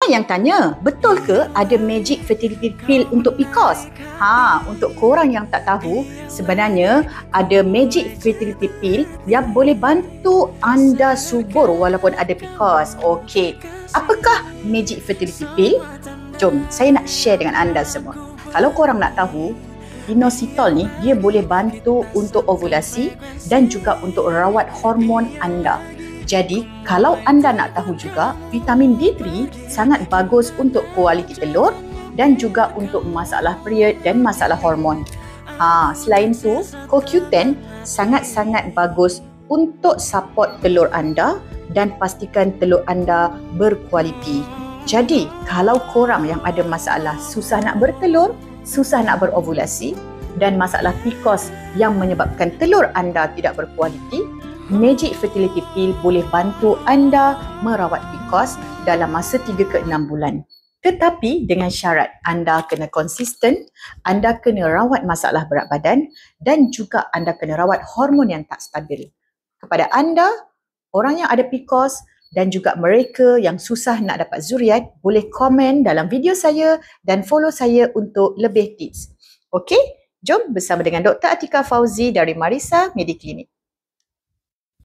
Ramai yang tanya, betul ke ada magic fertility pill untuk PCOS? Untuk korang yang tak tahu, sebenarnya ada magic fertility pill yang boleh bantu anda subur walaupun ada PCOS. Okey, apakah magic fertility pill? Jom, saya nak share dengan anda semua. Kalau korang nak tahu, inositol ni dia boleh bantu untuk ovulasi dan juga untuk rawat hormon anda. Jadi, kalau anda nak tahu juga, vitamin D3 sangat bagus untuk kualiti telur dan juga untuk masalah period dan masalah hormon. Selain tu, CoQ10 sangat-sangat bagus untuk support telur anda dan pastikan telur anda berkualiti. Jadi, kalau korang yang ada masalah susah nak bertelur, susah nak berovulasi dan masalah PCOS yang menyebabkan telur anda tidak berkualiti, Magic Fertility Pill boleh bantu anda merawat PCOS dalam masa 3 ke 6 bulan. Tetapi dengan syarat anda kena konsisten, anda kena rawat masalah berat badan dan juga anda kena rawat hormon yang tak stabil. Kepada anda, orang yang ada PCOS dan juga mereka yang susah nak dapat zuriat, boleh komen dalam video saya dan follow saya untuk lebih tips. Okey, jom bersama dengan Dr. Atika Fauzi dari Marisa Mediclinic.